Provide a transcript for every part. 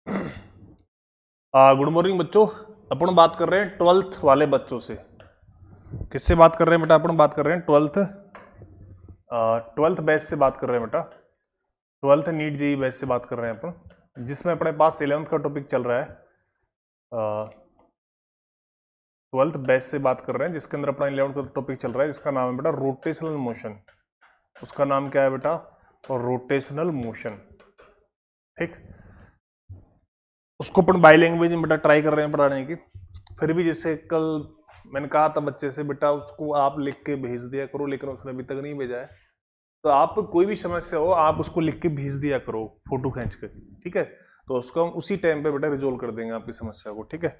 Good morning बच्चों। अपन बात कर रहे हैं 12th वाले बच्चों से। किससे बात कर रहे हैं बेटा? अपन बात कर रहे हैं 12th बैच से बात कर रहे हैं बेटा। 12th नीट जेई बैच से बात कर रहे हैं अपन, जिसमें अपने पास 11th का टॉपिक चल रहा है। 12th बैच से बात कर रहे हैं जिसके अंदर अपना 11th का टॉपिक चल रहा है, जिसका नाम है बेटा रोटेशनल मोशन। उसका नाम क्या है बेटा? Rotational motion. ठीक, उसको अपन बाई लैंग्वेज में बेटा ट्राई कर रहे हैं पढ़ाने की। फिर भी जैसे कल मैंने कहा था बच्चे से, बेटा उसको आप लिख के भेज दिया करो, लेकिन उसने अभी तक नहीं भेजा है। तो आप कोई भी समस्या हो आप उसको लिख के भेज दिया करो, फोटो खींच के, ठीक है? तो उसको हम उसी टाइम पे बेटा रिजोल्व कर देंगे आपकी समस्या को, ठीक है?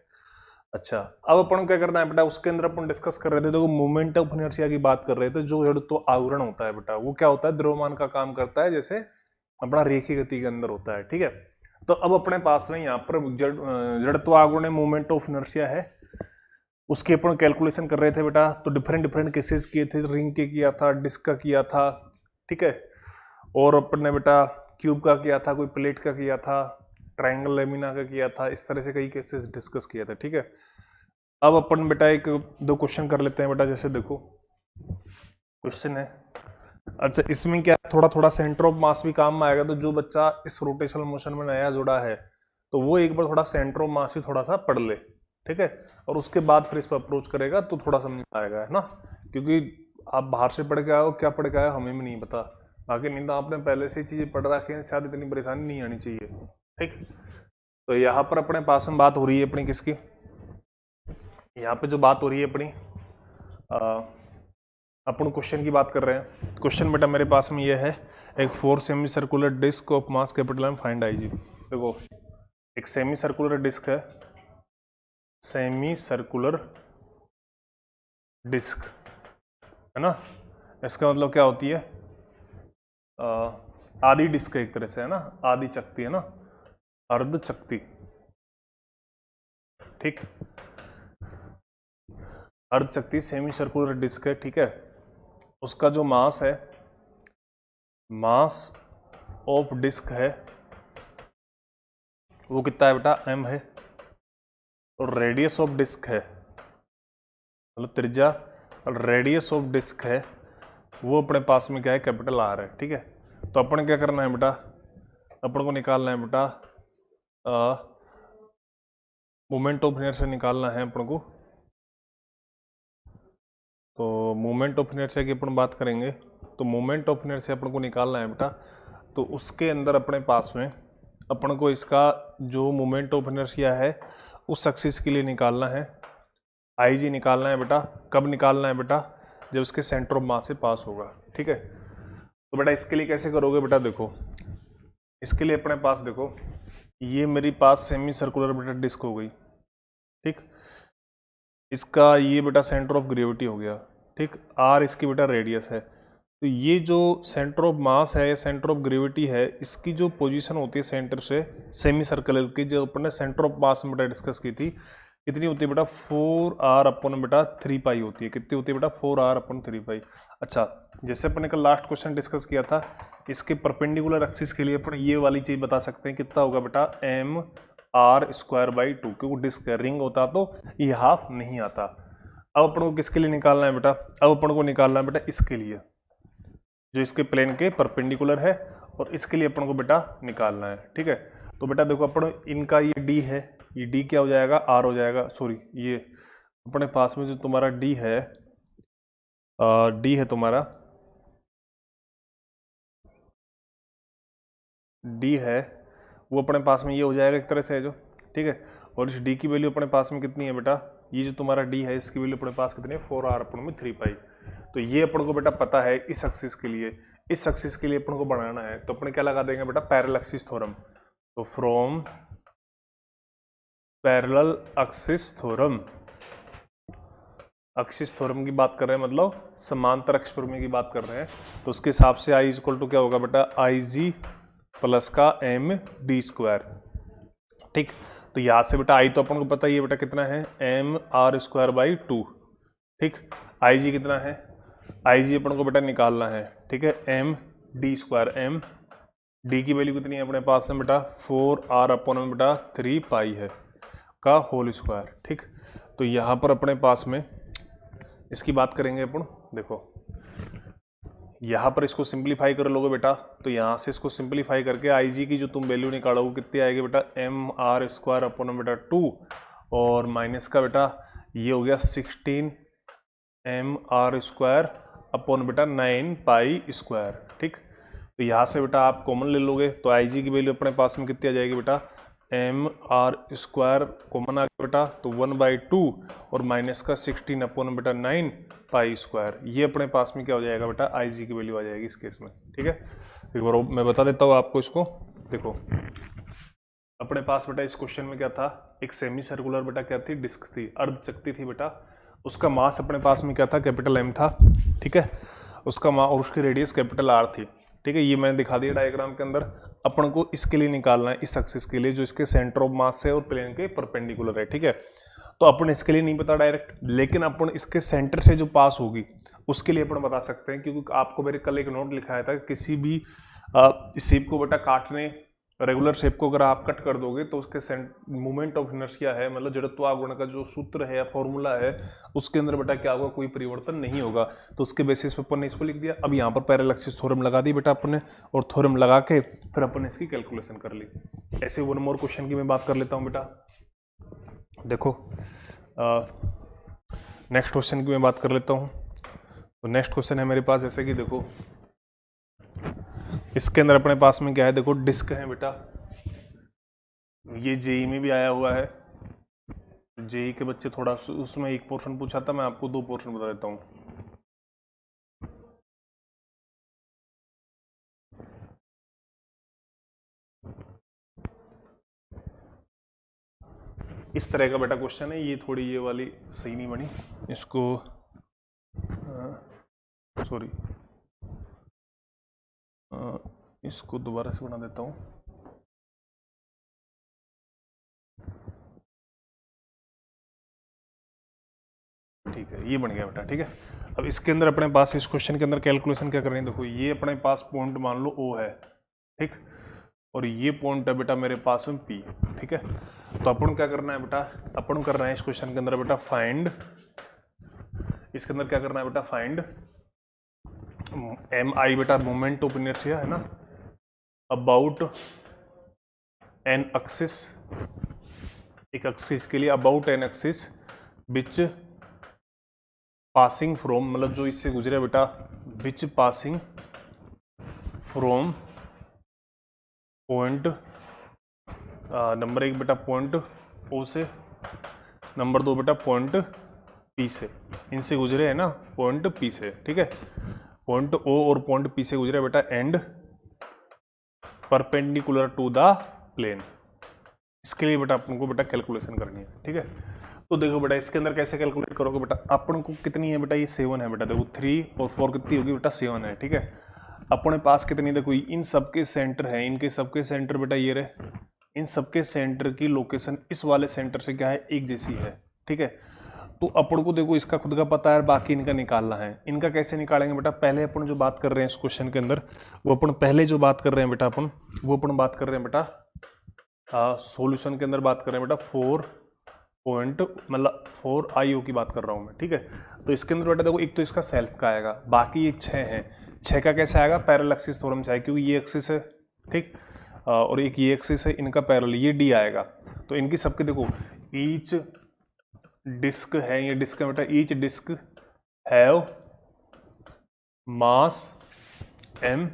अच्छा, अब अपन क्या करना है बेटा, उसके अंदर अपन डिस्कस कर रहे थे, देखो मोमेंट ऑफ इनर्शिया की बात कर रहे थे। जो जड़ तो आवरण होता है बेटा, वो क्या होता है? द्रव्यमान का काम करता है, जैसे अपना रेखीय गति के अंदर होता है, ठीक है? तो अब अपने पास में यहाँ पर जड़त्वाघूर्ण मोमेंट ऑफ इनर्शिया है, उसकी अपन कैलकुलेशन कर रहे थे बेटा। तो डिफरेंट केसेस किए थे, रिंग के किया था, डिस्क का किया था, ठीक है? और अपन ने बेटा क्यूब का किया था, कोई प्लेट का किया था, ट्राइंगल लेमिना का किया था, इस तरह से कई केसेस डिस्कस किया था, ठीक है? अब अपन बेटा एक दो क्वेश्चन कर लेते हैं बेटा। जैसे देखो क्वेश्चन है, अच्छा इसमें क्या थोड़ा थोड़ा सेंटर ऑफ मास भी काम में आएगा। तो जो बच्चा इस रोटेशनल मोशन में नया जुड़ा है तो वो एक बार थोड़ा सेंटर ऑफ मास भी थोड़ा सा पढ़ ले, ठीक है? और उसके बाद फिर इस पर अप्रोच करेगा तो थोड़ा समझ में आएगा, है ना? क्योंकि आप बाहर से पढ़ के आए हो, क्या पढ़ के आए हो हमें भी नहीं पता। बाकी नहीं तो आपने पहले से चीजें पढ़ रखी है, शायद इतनी परेशानी नहीं आनी चाहिए, ठीक? तो यहाँ पर अपने पास में बात हो रही है अपनी किसकी? यहाँ पे जो बात हो रही है अपनी, अपन क्वेश्चन की बात कर रहे हैं। क्वेश्चन बेटा मेरे पास में ये है, एक 4 semi circular disc of mass capital M find I G. देखो एक सेमी सर्कुलर डिस्क है, सेमी सर्कुलर डिस्क है ना? इसका मतलब क्या होती है? आधी डिस्क एक तरह से, है ना? आधी चकती, है ना? अर्ध चकती, ठीक? अर्ध चकती सेमी सर्कुलर डिस्क है, ठीक है? उसका जो मास है, मास ऑफ डिस्क है, वो कितना है बेटा? m है। और रेडियस ऑफ डिस्क है, मतलब त्रिज्या, और रेडियस ऑफ डिस्क है वो अपने पास में क्या है? कैपिटल R है, ठीक है? तो अपन क्या करना है बेटा? अपन को निकालना है बेटा मोमेंट ऑफ इनर्शिया निकालना है अपन को। तो मोमेंट ऑफ इनर्शिया की अपन बात करेंगे, तो मोमेंट ऑफ इनर्शिया अपन को निकालना है बेटा। तो उसके अंदर अपने पास में अपन को इसका जो मोमेंट ऑफ इनर्शिया है उस एक्सिस के लिए निकालना है, आई जी निकालना है बेटा। कब निकालना है बेटा? जब उसके सेंटर ऑफ मास से पास होगा, ठीक है? तो बेटा इसके लिए कैसे करोगे बेटा? देखो इसके लिए अपने पास देखो, ये मेरी पास सेमी सर्कुलर बेटा डिस्क हो गई, ठीक? इसका ये बेटा सेंटर ऑफ ग्रेविटी हो गया, ठीक? आर इसकी बेटा रेडियस है। तो ये जो सेंटर ऑफ मास है, सेंटर ऑफ ग्रेविटी है, इसकी जो पोजीशन होती है सेंटर से सेमी सर्कुलर की, जो अपन ने सेंटर ऑफ मास में बेटा डिस्कस की थी, कितनी होती है बेटा? 4r अपन बेटा 3 पाई होती है। कितनी होती है बेटा? 4r अपन 3 पाई। अच्छा, जैसे अपन ने कल लास्ट क्वेश्चन डिस्कस किया था, इसके परपेंडिकुलर एक्सिस के लिए अपन ये वाली चीज बता सकते हैं, कितना होगा बेटा? m r²/2, क्योंकि डिस्क रिंग होता तो ये हाफ नहीं आता। अब अपन को किसके लिए निकालना है बेटा? अब अपन को निकालना है बेटा इसके लिए, जो इसके प्लेन के परपेंडिकुलर है, और इसके लिए अपन को बेटा निकालना है, ठीक है? तो बेटा देखो अपन इनका ये d है, ये d क्या हो जाएगा? r हो जाएगा। सॉरी, ये अपने पास में जो तुम्हारा d है, d है तुम्हारा, d है वो अपने पास में ये हो जाएगा एक तरह से है जो, ठीक है? और इस d की वैल्यू अपने पास में कितनी है बेटा? ये जो तुम्हारा d है इसकी वैल्यू अपने पास कितनी है? 4r अपन में 3 पाई। तो ये अपन को बेटा पता है इस एक्सिस के लिए, इस एक्सिस के लिए अपन को बनाना है, तो अपन क्या लगा देंगे बेटा? Parallel axis theorem. तो from parallel axis theorem, axis theorem की बात कर रहे हैं, मतलब समांतर अक्ष प्रमेय की बात कर रहे हैं। तो उसके हिसाब से आई इक्वल टू क्या होगा बेटा? आई जी प्लस का एम डी स्क्वायर, ठीक? तो यहाँ से बेटा आई तो अपन को पता ही है बेटा कितना है? mr²/2, ठीक? आई जी कितना है? आई जी अपन को बेटा निकालना है, ठीक है? M D square, M D की वैल्यू कितनी है अपने पास में बेटा 4r अपॉन में बेटा 3 पाई है का होल स्क्वायर। ठीक, तो यहाँ पर अपने पास में इसकी बात करेंगे अपन। देखो यहाँ पर इसको सिंप्लीफाई कर लोगे बेटा, तो यहाँ से इसको सिंप्लीफाई करके आई जी की जो तुम वैल्यू निकालोगे कितनी आएगी बेटा mr स्क्वायर अपॉन बेटा 2 और माइनस का बेटा ये हो गया 16 mr स्क्वायर अपॉन बेटा 9 पाई स्क्वायर। ठीक, तो यहाँ से बेटा आप कॉमन ले लोगे तो आई जी की वैल्यू अपने पास में कितनी आ जाएगी बेटा mr स्क्वायर कॉमन आ गया बेटा, तो 1/2 और माइनस का 16 अपॉन बेटा 9 पाई स्क्वायर। ये अपने पास में क्या हो जाएगा बेटा आई जी की वैल्यू आ जाएगी इस केस में। ठीक है, एक बार मैं बता देता हूँ आपको इसको। देखो अपने पास बेटा इस क्वेश्चन में क्या था, एक सेमी सर्कुलर बेटा क्या थी, डिस्क थी, अर्धचक्ति थी बेटा। उसका मास अपने पास में क्या था, कैपिटल M था। ठीक है, उसका मास और उसकी रेडियस कैपिटल R थी। ठीक है, ये मैंने दिखा दिया डायग्राम के अंदर। अपन को इसके लिए निकालना है, इस एक्सिस के लिए जो इसके सेंटर ऑफ मास है और प्लेन के परपेंडिकुलर है। ठीक है, तो अपन इसके लिए नहीं पता डायरेक्ट, लेकिन अपन इसके सेंटर से जो पास होगी उसके लिए अपन बता सकते हैं, क्योंकि आपको मेरे कल एक नोट लिखाया था किसी भी शेप को बेटा काटने, रेगुलर शेप को अगर आप कट कर दोगे तो उसके मोमेंट ऑफ इनर्शिया है, मतलब जड़त्वाघूर्ण का जो सूत्र है या फॉर्मूला है उसके अंदर बेटा क्या होगा, कोई परिवर्तन नहीं होगा। तो उसके बेसिस पे अपन ने इसको लिख दिया। अब यहाँ पर पैरेलल एक्सिस थ्योरम लगा दी बेटा अपन ने, और थ्योरम लगा के फिर अपन ने इसकी कैलकुलेशन कर ली। ऐसे वन मोर क्वेश्चन की मैं बात कर लेता हूँ बेटा। देखो नेक्स्ट क्वेश्चन की मैं बात कर लेता हूँ। तो नेक्स्ट क्वेश्चन है मेरे पास, जैसे कि देखो इसके अंदर अपने पास में क्या है, देखो डिस्क है बेटा, ये जेई में भी आया हुआ है। जेई के बच्चे थोड़ा उसमें एक पोर्शन पूछा था, मैं आपको 2 पोर्शन बता देता हूँ। इस तरह का बेटा क्वेश्चन है, ये थोड़ी ये वाली सही नहीं बनी, इसको सॉरी इसको दोबारा से बना देता हूँ। ठीक है, ये बन गया बेटा। ठीक है, अब इसके अंदर अपने पास इस क्वेश्चन के अंदर कैलकुलेशन क्या करनी है। देखो ये अपने पास पॉइंट मान लो O है, ठीक, और ये पॉइंट है बेटा मेरे पास में P। ठीक है, तो अपन क्या करना है बेटा, अपन करना है इस क्वेश्चन के अंदर बेटा फाइंड, इसके अंदर क्या करना है बेटा फाइंड MI बेटा मोमेंट ऑफ इनर्शिया है ना, अबाउट एन एक्सिस, एक एक्सिस के लिए about an axis which passing from, मतलब जो इससे गुजरे बेटा, विच पासिंग फ्रॉम पॉइंट नंबर 1 बेटा पॉइंट O से, नंबर 2 बेटा पॉइंट P से, इनसे गुजरे है ना पॉइंट P से। ठीक है, पॉइंट O और पॉइंट P से गुजरे बेटा and perpendicular to the plane. इसके लिए बेटा अपन को बेटा कैलकुलेशन करनी है। ठीक है, तो देखो बेटा इसके अंदर कैसे कैलकुलेट करोगे बेटा, अपन को कितनी है बेटा, ये 7 है बेटा। देखो 3 और 4 कितनी होगी बेटा 7 है। ठीक है, अपने पास कितनी, देखो इन सबके सेंटर है, इनके सबके सेंटर बेटा ये रहे, इन सबके सेंटर की लोकेशन इस वाले सेंटर से क्या है, एक जैसी है। ठीक है, तो अपन को देखो इसका खुद का पता है, बाकी इनका निकालना है। इनका कैसे निकालेंगे बेटा, पहले अपन जो बात कर रहे हैं इस क्वेश्चन के अंदर, वो अपन पहले जो बात कर रहे हैं बेटा अपन, वो अपन बात कर रहे हैं बेटा सॉल्यूशन के अंदर बात कर रहे हैं बेटा 4 पॉइंट, मतलब 4IO की बात कर रहा हूँ मैं। ठीक है, तो इसके अंदर बेटा देखो एक तो इसका सेल्फ का आएगा, बाकी ये 6 है, 6 का कैसे आएगा, पैरेलल एक्सिस थ्योरम से आएगा, क्योंकि ये एक्सिस है। ठीक, और एक ये एक्सिस है, इनका पैरेलल, ये D आएगा। तो इनकी सबके देखो ईच डिस्क है, ये डिस्क है बेटा, each disc have mass M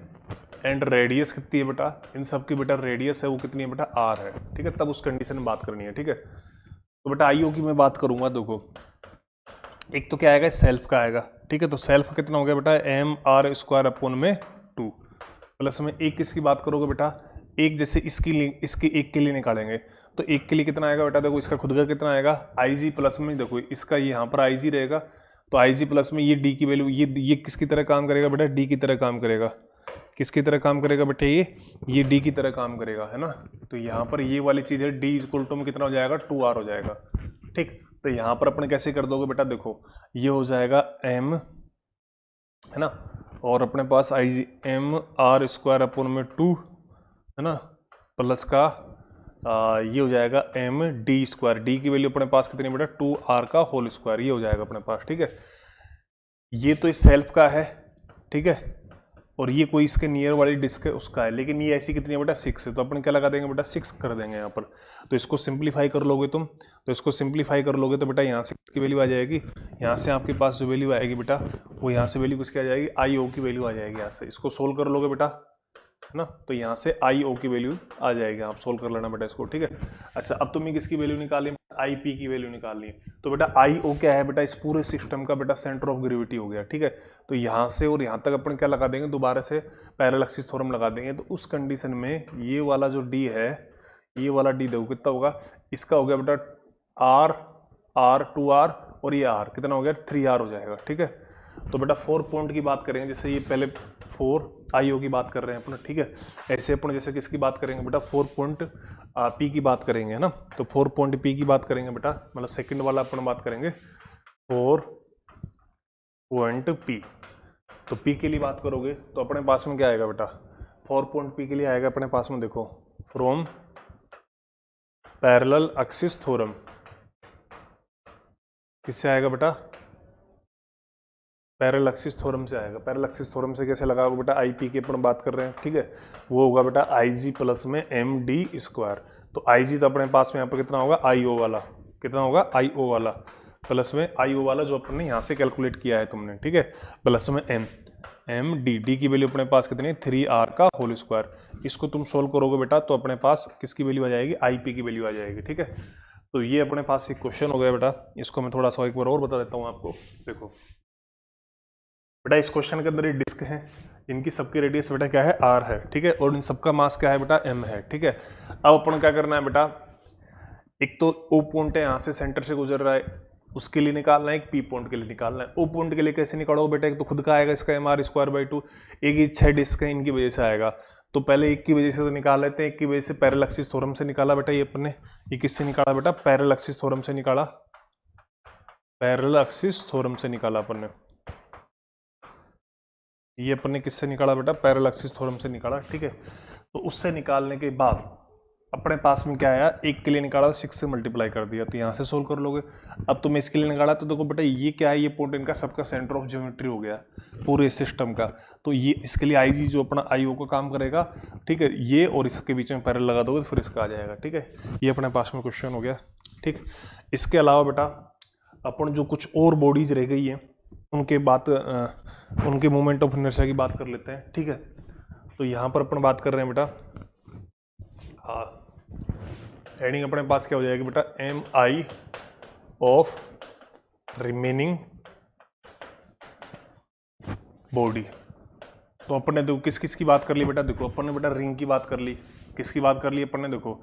and radius कितनी है बेटा, इन सब की बेटा रेडियस है वो कितनी है बेटा R है। ठीक है, तब उस कंडीशन में बात करनी है। ठीक है, तो बेटा IO की मैं बात करूंगा। देखो एक तो क्या आएगा, सेल्फ का आएगा। ठीक है, तो सेल्फ कितना हो गया बेटा mr स्क्वायर अपॉन में 2 प्लस में एक किसकी बात करोगे बेटा, एक जैसे इसकी एक के लिए निकालेंगे तो एक के लिए कितना आएगा बेटा, देखो इसका खुद का कितना आएगा IG प्लस में, देखो इसका यहाँ पर IG रहेगा, तो IG प्लस में ये D की वैल्यू, ये किसकी तरह काम करेगा बेटा, D की तरह काम करेगा। किसकी तरह काम करेगा बेटा, ये D की तरह काम करेगा, है ना। तो यहाँ पर ये वाली चीज़ है, D इक्वल टू में कितना हो जाएगा 2R हो जाएगा। ठीक, तो यहाँ पर अपने कैसे कर दोगे बेटा, देखो ये हो जाएगा M, है ना, और अपने पास IG mr स्क्वायर अपॉन में 2 है ना, प्लस का ये हो जाएगा एम डी स्क्वायर, डी की वैल्यू अपने पास कितनी बेटा 2r का होल स्क्वायर, ये हो जाएगा अपने पास। ठीक है, ये तो इस सेल्फ का है, ठीक है, और ये कोई इसके नियर वाली डिस्क है उसका है, लेकिन ये ऐसी कितनी है बेटा 6 है, तो अपन क्या लगा देंगे बेटा 6 कर देंगे यहाँ पर। तो इसको सिंप्लीफाई कर लोगे तुम, तो इसको सिंप्लीफाई कर लोगे तो बेटा यहाँ से की वैल्यू आ जाएगी, यहाँ से आपके पास जो वैल्यू आएगी बेटा वो यहाँ से वैल्यू किसकी आ जाएगी, आई ओ की वैल्यू आ जाएगी। यहाँ से इसको सोल्व कर लोगे बेटा, है ना, तो यहाँ से आई ओ की वैल्यू आ जाएगी, आप सोल्व कर लेना बेटा इसको। ठीक है, अच्छा अब तुम्हें किसकी वैल्यू निकालनी, आई पी की वैल्यू निकालनी है। तो बेटा आई ओ क्या है बेटा, इस पूरे सिस्टम का बेटा सेंटर ऑफ ग्रेविटी हो गया। ठीक है, तो यहाँ से और यहाँ तक अपन क्या लगा देंगे, दोबारा से पैरेलल एक्सिस थ्योरम लगा देंगे। तो उस कंडीशन में ये वाला जो डी है, ये वाला डी देखो कितना होगा, इसका हो गया बेटा आर, आर 2r और ये आर कितना हो गया 3r हो जाएगा। ठीक है, तो बेटा 4 पॉइंट की बात करेंगे, जैसे ये पहले 4 IO की बात कर रहे हैं अपन। ठीक है, ऐसे अपन जैसे किसकी बात करेंगे बेटा 4 पॉइंट P की बात करेंगे, है ना, तो 4 पॉइंट P की बात करेंगे बेटा, मतलब सेकंड वाला अपन बात करेंगे 4 पॉइंट P। तो P के लिए बात करोगे तो अपने पास में क्या आएगा बेटा, 4 पॉइंट P के लिए आएगा अपने पास में देखो फ्रॉम पैरेलल एक्सिस थ्योरम, किससे आएगा बेटा, पैरेलल एक्सिस थ्योरम से आएगा। पैरेलल एक्सिस थ्योरम से कैसे लगाओगे बेटा, आई पी की अपन बात कर रहे हैं। ठीक है, वो होगा बेटा आई जी प्लस में एम डी स्क्वायर। तो आई जी तो अपने पास में यहाँ पर कितना होगा, आई ओ वाला, कितना होगा आई ओ वाला, प्लस में आई ओ वाला जो अपन ने यहाँ से कैलकुलेट किया है तुमने। ठीक है, प्लस में एम, एम डी, डी की वैल्यू अपने पास कितनी 3r का होल स्क्वायर। इसको तुम सोल्व करोगे बेटा तो अपने पास किसकी वैल्यू आ जाएगी, आई पी की वैल्यू आ जाएगी। ठीक है, तो ये अपने पास एक क्वेश्चन हो गया बेटा। इसको मैं थोड़ा सा एक बार और बता देता हूँ आपको। देखो बेटा इस क्वेश्चन के अंदर ये डिस्क है, इनकी सबकी रेडियस बेटा क्या है r है। ठीक है, और इन सबका मास क्या है बेटा m है। ठीक है, अब अपन क्या करना है बेटा, एक तो O पॉइंट है यहाँ से सेंटर से गुजर रहा है, उसके लिए निकालना है, एक P पॉइंट के लिए निकालना है। O पॉइंट के लिए कैसे निकालोगे बेटा, एक तो खुद का आएगा इसका mr स्क्वायर बाई 2, एक ही 6 डिस्क है इनकी वजह से आएगा, तो पहले एक की वजह से तो निकाल लेते हैं, एक की वजह से पैरेलल एक्सिस थ्योरम से निकाला बेटा ये अपन ने। ये किससे निकाला बेटा, पैरेलल एक्सिस थ्योरम से निकाला, पैरेलल एक्सिस थ्योरम से निकाला अपन ने। ये अपन ने किससे निकाला बेटा, पैरेलल एक्सिस थ्योरम से निकाला। ठीक है, तो उससे निकालने के बाद अपने पास में क्या आया, एक के लिए निकाला तो 6 से मल्टीप्लाई कर दिया, तो यहाँ से सोल्व कर लोगे। अब तुम इसके लिए निकाला तो देखो बेटा ये क्या है, ये पॉइंट इनका सबका सेंटर ऑफ ज्योमेट्री हो गया पूरे सिस्टम का। तो ये इसके लिए आई जी जो अपना आई ओ का काम करेगा। ठीक है, ये और इसके बीच में पैरेलल लगा दोगे तो फिर इसका आ जाएगा। ठीक है, ये अपने पास में क्वेश्चन हो गया। ठीक, इसके अलावा बेटा अपन जो कुछ और बॉडीज रह गई है उनके बात उनके मोमेंट ऑफ इनर्शिया की बात कर लेते हैं। ठीक है, तो यहाँ पर अपन बात कर रहे हैं बेटा, हाँ हेडिंग अपने पास क्या हो जाएगी बेटा, M I of remaining body. तो अपन ने देखो किस किस की बात कर ली बेटा, देखो अपन ने बेटा रिंग की बात कर ली, किसकी बात कर ली अपन ने, देखो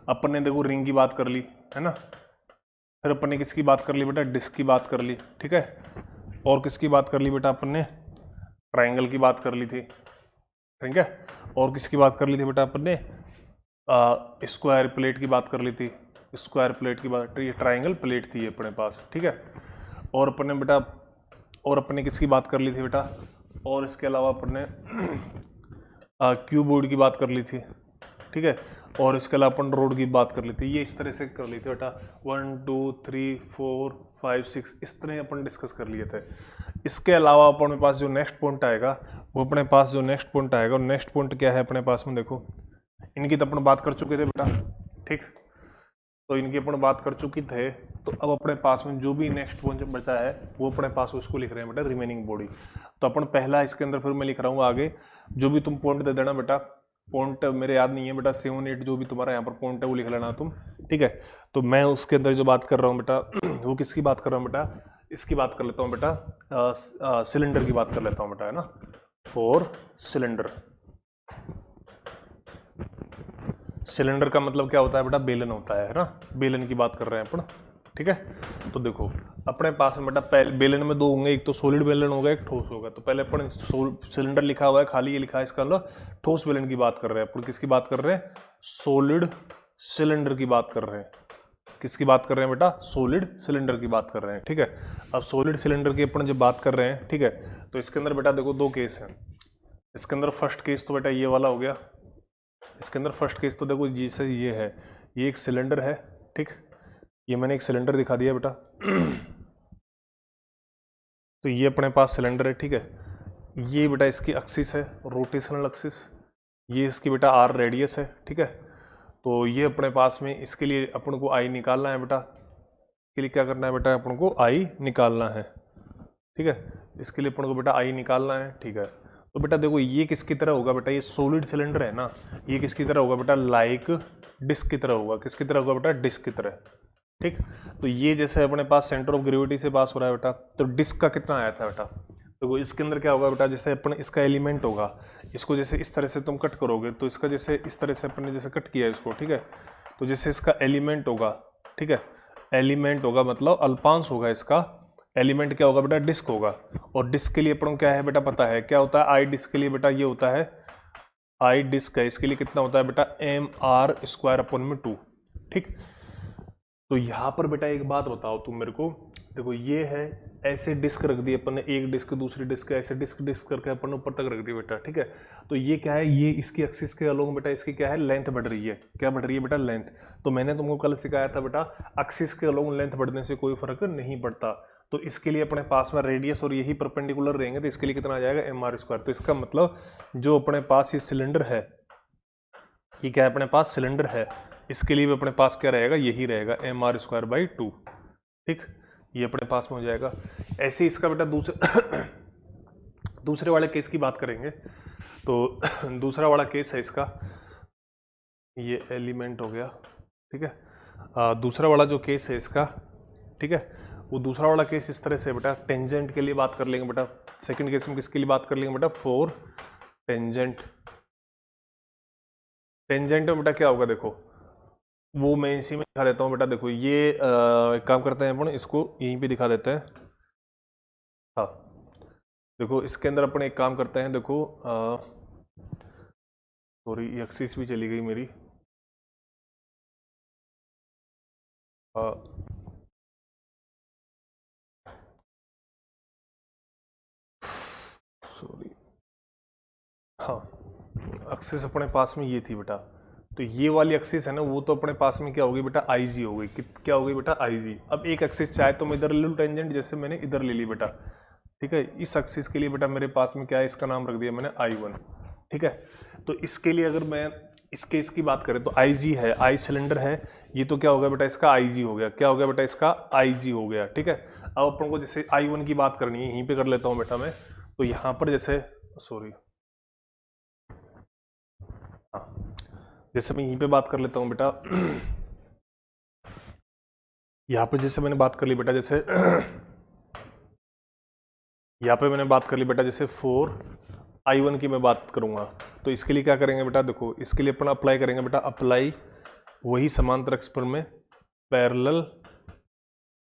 अपन ने देखो रिंग की बात कर ली है ना, फिर अपन ने किसकी बात कर ली बेटा, डिस्क की बात कर ली। ठीक है, और किसकी बात कर ली बेटा अपन ने, ट्रायंगल की बात कर ली थी। ठीक है, और किसकी बात कर ली थी बेटा अपन ने, स्क्वायर प्लेट की बात कर ली थी, स्क्वायर प्लेट की बात, ये ट्रायंगल प्लेट थी अपने पास। ठीक है, और अपन ने बेटा, और अपन ने किसकी बात कर ली थी बेटा, और इसके अलावा अपन ने क्यूब बोर्ड की बात कर ली थी। ठीक है, और इसके अलावा अपन रोड की बात कर ली थी। ये इस तरह से कर ली थी बेटा, 1 2 3 4 5 6 इस तरह अपन डिस्कस कर लिए थे। इसके अलावा अपने पास जो नेक्स्ट पॉइंट आएगा, वो अपने पास जो नेक्स्ट पॉइंट आएगा, और नेक्स्ट पॉइंट क्या है अपने पास में, देखो इनकी तो अपन बात कर चुके थे बेटा। ठीक, तो इनकी अपन बात कर चुकी थे, तो अब अपने पास में जो भी नेक्स्ट पॉइंट बचा है वो अपने पास उसको लिख रहे हैं बेटा रिमेनिंग बॉडी। तो अपन पहला इसके अंदर फिर मैं लिख रहा हूँ आगे, जो भी तुम पॉइंट दे देना बेटा, पॉइंट मेरे याद नहीं है बेटा, 7 8 जो भी तुम्हारा यहाँ पर पॉइंट है वो लिख लेना तुम। ठीक है, तो मैं उसके अंदर जो बात कर रहा हूँ बेटा, वो किसकी बात कर रहा हूँ बेटा, इसकी बात कर लेता हूँ बेटा, सिलेंडर की बात कर लेता हूँ बेटा, है ना, फॉर सिलेंडर। सिलेंडर का मतलब क्या होता है बेटा, बेलन होता है ना, बेलन की बात कर रहे हैं अपन। ठीक है, तो देखो अपने पास में बेटा बेलन में दो होंगे, एक तो सॉलिड बेलन होगा, एक ठोस होगा। तो पहले अपन सिलेंडर लिखा हुआ है, खाली ये लिखा है इसका अंदर ठोस बेलन की बात कर रहे हैं अपन। किसकी बात कर रहे हैं, सॉलिड सिलेंडर की बात कर रहे हैं। किसकी बात कर रहे हैं बेटा, सॉलिड सिलेंडर की बात कर रहे हैं। ठीक है, अब सॉलिड सिलेंडर की अपन जब बात कर रहे हैं, ठीक है, तो इसके अंदर बेटा देखो 2 केस हैं। इसके अंदर फर्स्ट केस तो बेटा ये वाला हो गया, इसके अंदर फर्स्ट केस तो देखो जैसे ये है, ये एक सिलेंडर है, ठीक, ये मैंने एक सिलेंडर दिखा दिया बेटा। तो ये अपने पास सिलेंडर है, ठीक है, ये बेटा इसकी एक्सिस है, रोटेशनल एक्सिस, ये इसकी बेटा आर रेडियस है, ठीक है। तो ये अपने पास में, इसके लिए अपन को आई निकालना है बेटा, इसके लिए क्या करना है बेटा, अपन को आई निकालना है, ठीक है, इसके लिए अपन को बेटा आई निकालना है, ठीक है। तो बेटा देखो ये किसकी तरह होगा बेटा, ये सॉलिड सिलेंडर है ना, ये किसकी तरह होगा बेटा, लाइक डिस्क की तरह होगा, किसकी तरह होगा बेटा, डिस्क की तरह, ठीक। तो ये जैसे अपने पास सेंटर ऑफ ग्रेविटी से पास हो रहा है बेटा, तो डिस्क का कितना आया था बेटा, तो इसके अंदर क्या होगा बेटा, जैसे अपन इसका एलिमेंट होगा, इसको जैसे इस तरह से तुम कट करोगे, तो इसका जैसे इस तरह से अपन ने जैसे कट किया इसको, ठीक है, तो जैसे इसका एलिमेंट होगा, ठीक है, एलिमेंट होगा मतलब अल्पांश होगा, इसका एलिमेंट क्या होगा बेटा, डिस्क होगा। और डिस्क के लिए अपन को क्या है बेटा पता है, क्या होता है, आई डिस्क के लिए बेटा ये होता है, आई डिस्क है, इसके लिए कितना होता है बेटा, एम आर स्क्वायर अपन में 2, ठीक। तो यहाँ पर बेटा एक बात बताओ तुम मेरे को, देखो ये है, ऐसे डिस्क रख दी अपन ने, एक डिस्क दूसरी डिस्क, ऐसे डिस्क डिस्क करके अपन ऊपर तक रख दी बेटा, ठीक है। तो ये क्या है, ये इसकी एक्सिस के अलोंग बेटा इसकी क्या है, लेंथ बढ़ रही है, क्या बढ़ रही है बेटा, लेंथ। तो मैंने तुमको कल सिखाया था बेटा, एक्सिस के अलोंग लेंथ बढ़ने से कोई फर्क नहीं पड़ता। तो इसके लिए अपने पास में रेडियस और यही परपेंडिकुलर रहेंगे, तो इसके लिए कितना आ जाएगा, एम आर स्क्वायर। तो इसका मतलब जो अपने पास ये सिलेंडर है, ये क्या है अपने पास सिलेंडर है, इसके लिए भी अपने पास क्या रहेगा, यही रहेगा, एम आर स्क्वायर बाई 2, ठीक, ये अपने पास में हो जाएगा। ऐसे ही इसका बेटा दूसरे वाले केस की बात करेंगे। तो दूसरा वाला केस है इसका, ये एलिमेंट हो गया, ठीक है। दूसरा वाला जो केस है इसका, ठीक है, वो दूसरा वाला केस इस तरह से बेटा, टेंजेंट के लिए बात कर लेंगे बेटा। सेकंड केस में किसके लिए बात कर लेंगे बेटा, फॉर टेंजेंट। टेंजेंट में बेटा क्या होगा, देखो वो मैं इसी में दिखा देता हूँ बेटा। देखो ये एक काम करते हैं अपन, इसको यहीं पे दिखा देते हैं। हाँ देखो इसके अंदर अपन एक काम करते हैं, देखो सॉरी एक्सिस भी चली गई मेरी, सॉरी, हाँ एक्सिस अपने पास में ये थी बेटा। तो ये वाली एक्सिस है ना, वो तो अपने पास में क्या होगी बेटा, आई जी हो गई, क्या हो गई बेटा, आई जी। अब एक एक्सिस चाहे तो मैं इधर ले लूँ टेंजेंट, जैसे मैंने इधर ले ली बेटा, ठीक है। इस एक्सिस के लिए बेटा मेरे पास में क्या है, इसका नाम रख दिया मैंने I1, ठीक है। तो इसके लिए अगर मैं इस केस की बात करें तो IG है, आई सिलेंडर है, ये तो क्या हो गया बेटा, इसका IG हो गया, क्या हो गया बेटा, इसका IG हो गया, ठीक है। अब अपन को जैसे I1 की बात करनी है, यहीं पे कर लेता हूँ बेटा मैं। तो यहाँ पर जैसे सॉरी, हाँ जैसे मैं यहीं पे बात कर लेता हूँ बेटा, यहाँ पे जैसे मैंने बात कर ली बेटा, जैसे यहाँ पे मैंने बात कर ली बेटा, जैसे 4I1 की मैं बात करूँगा। तो इसके लिए क्या करेंगे बेटा, देखो इसके लिए अपन अप्लाई करेंगे बेटा, अप्लाई वही समांतर अक्ष पर में पैरेलल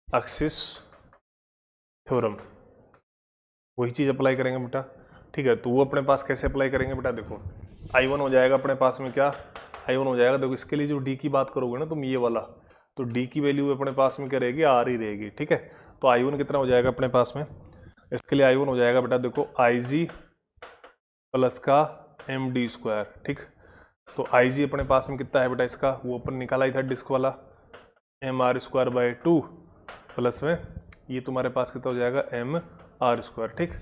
एक्सिस थ्योरम, वही चीज़ अप्लाई करेंगे बेटा, ठीक है। तो वो अपने पास कैसे अप्लाई करेंगे बेटा, देखो I1 हो जाएगा अपने पास में, क्या I1 हो जाएगा, देखो इसके लिए जो D की बात करोगे ना तुम, ये वाला, तो D की वैल्यू अपने पास में क्या रहेगी, R ही रहेगी, ठीक है। तो I1 कितना हो जाएगा अपने पास में, इसके लिए I1 हो जाएगा बेटा, देखो IG प्लस का MD स्क्वायर, ठीक। तो IG अपने पास में कितना है बेटा, इसका वो अपन निकाला ही था डिस्क वाला, MR स्क्वायर बाई 2 प्लस में ये तुम्हारे पास कितना हो जाएगा, MR स्क्वायर, ठीक।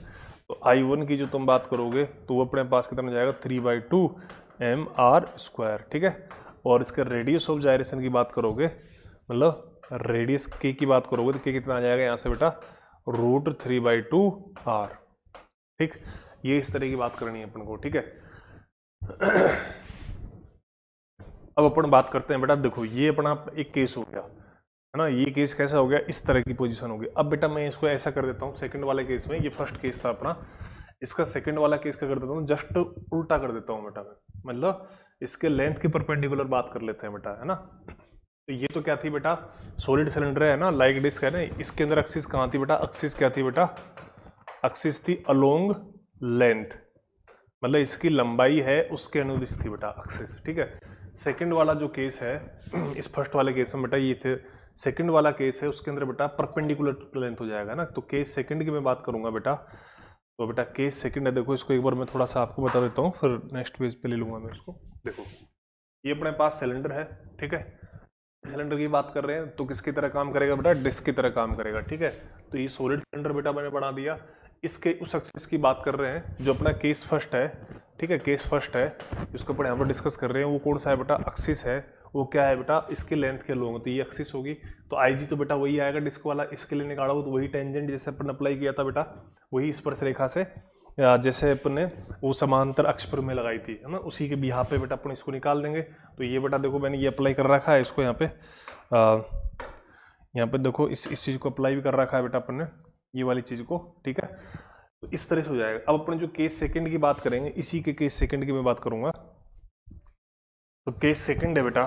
तो I1 की जो तुम बात करोगे तो वो अपने पास कितना हो जाएगा, 3/2 MR स्क्वायर, ठीक है। और इसके रेडियस ऑफ जायरेशन की बात करोगे, मतलब रेडियस K की बात करोगे तो K कितना आ जाएगा यहाँ से बेटा, √3/2R, ठीक। ये इस तरह की बात करनी है अपन को, ठीक है। अब अपन बात करते हैं बेटा, देखो ये अपना एक केस हो गया है ना, ये केस कैसा हो गया, इस तरह की पोजीशन हो गई। अब बेटा मैं इसको ऐसा कर देता हूँ, सेकंड वाले केस में, ये फर्स्ट केस था अपना, इसका सेकंड वाला केस क्या कर देता हूँ, जस्ट उल्टा कर देता हूँ बेटा मैं, मतलब इसके लेंथ की परपेंडिकुलर बात कर लेते हैं बेटा, है ना। तो ये तो क्या थी बेटा, सॉलिड सिलेंडर है ना, लाइक डिस्क है ना, इसके अंदर एक्सिस कहाँ थी बेटा, एक्सिस क्या थी बेटा, एक्सिस थी अलोंग लेंथ, मतलब इसकी लंबाई है उसके अनुदिश थी बेटा एक्सिस, ठीक है। सेकंड वाला जो केस है, इस फर्स्ट वाले केस में बेटा ये थे, सेकंड वाला केस है उसके अंदर बेटा परपेंडिकुलर लेंथ हो जाएगा ना। तो केस सेकंड की मैं बात करूंगा बेटा, तो बेटा केस सेकंड है, देखो इसको एक बार मैं थोड़ा सा आपको बता देता हूँ, फिर नेक्स्ट पेज पे ले लूंगा मैं इसको। देखो ये अपने पास सिलेंडर है, ठीक है, सिलेंडर की बात कर रहे हैं तो किसकी तरह काम करेगा बेटा, डिस्क की तरह काम करेगा, ठीक है। तो ये सॉलिड सिलेंडर बेटा मैंने बना दिया। इसके उस एक्सिस की बात कर रहे हैं जो अपना केस फर्स्ट है, ठीक है, केस फर्स्ट है जिसको अपन यहाँ पर डिस्कस कर रहे हैं, वो कौन सा है बेटा, एक्सिस है, वो क्या है बेटा, इसके लेंथ के लोग, तो ये एक्सिस होगी। तो आईजी तो बेटा वही आएगा डिस्क वाला, इसके लिए निकाला हो तो वही टेंजेंट जैसे अपन अप्लाई किया था बेटा, वही स्पर्श रेखा से जैसे अपन ने वो समांतर अक्ष पर में लगाई थी, है ना, उसी के बिहार पे बेटा अपन इसको निकाल देंगे। तो ये बेटा देखो मैंने ये अप्लाई कर रखा है इसको यहाँ पे देखो इस चीज़ को अप्लाई भी कर रखा है बेटा अपन ने, ये वाली चीज़ को, ठीक है। तो इस तरह से हो जाएगा। अब अपन जो केस सेकंड की बात करेंगे, इसी के केस सेकंड की मैं बात करूंगा। तो केस सेकंड है बेटा,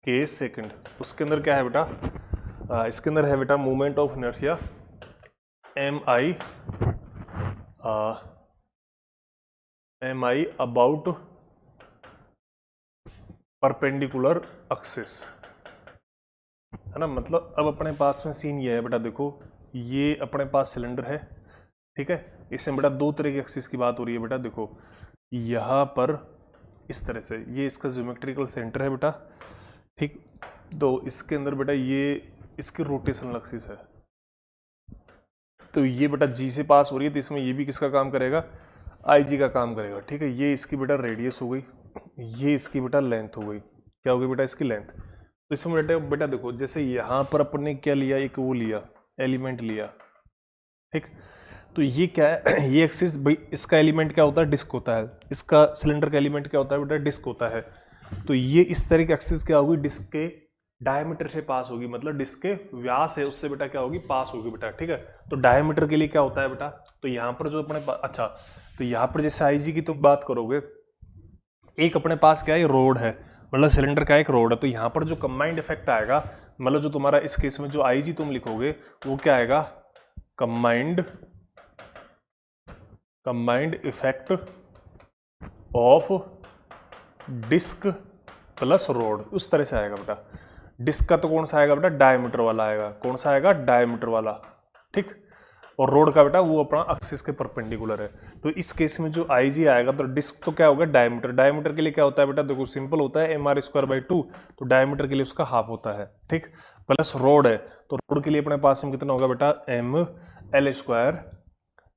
केस सेकंड, उसके अंदर क्या है बेटा, इसके अंदर है बेटा moment of inertia M I about perpendicular axis, है ना। मतलब अब अपने पास में सीन ये है बेटा, देखो ये अपने पास सिलेंडर है, ठीक है, इसमें बेटा दो तरह की एक्सिस की बात हो रही है बेटा। देखो यहाँ पर इस तरह से ये इसका ज्योमेट्रिकल सेंटर है बेटा, ठीक, तो इसके अंदर बेटा ये इसकी रोटेशनल एक्सिस है, तो ये बेटा जी से पास हो रही है, तो इसमें ये भी किसका काम करेगा, आई जी का काम करेगा, ठीक है। ये इसकी बेटा रेडियस हो गई, ये इसकी बेटा लेंथ हो गई, क्या हो गई बेटा, इसकी लेंथ। तो इसमें बेटा देखो जैसे यहाँ पर अपन ने क्या लिया, एक वो लिया एलिमेंट लिया, ठीक, तो ये क्या है, ये एक्सिस भाई इसका एलिमेंट क्या होता है, डिस्क होता है, इसका सिलेंडर का एलिमेंट क्या होता है बेटा, डिस्क होता है। तो ये इस तरह की एक्सिस क्या होगी, डिस्क के डायमीटर से पास होगी, मतलब डिस्क के व्यास है उससे बेटा क्या होगी, पास होगी बेटा, ठीक है। तो डायमीटर के लिए क्या होता है बेटा, तो यहाँ पर जो अपने अच्छा, तो यहाँ पर जैसे आईजी की तो बात करोगे, एक अपने पास क्या है, रोड है, मतलब सिलेंडर का एक रोड है, तो यहाँ पर जो कंबाइंड इफेक्ट आएगा, मतलब जो तुम्हारा इस केस में जो आईजी तुम लिखोगे वो क्या आएगा, combined effect of disc plus rod, उस तरह से आएगा बेटा। डिस्क का तो कौन सा आएगा बेटा, डायमीटर वाला आएगा, कौन सा आएगा, डायमीटर वाला, ठीक, और रोड का बेटा वो अपना एक्सिस के परपेंडिकुलर है। तो इस केस में जो आईजी आएगा तो डिस्क तो क्या होगा, डायमीटर, डायमीटर के लिए क्या होता है बेटा, देखो सिंपल होता है mr²/2, तो डायमीटर के लिए उसका हाफ होता है, ठीक, प्लस रोड है, तो रोड के लिए अपने पास में कितना होगा बेटा, ml²,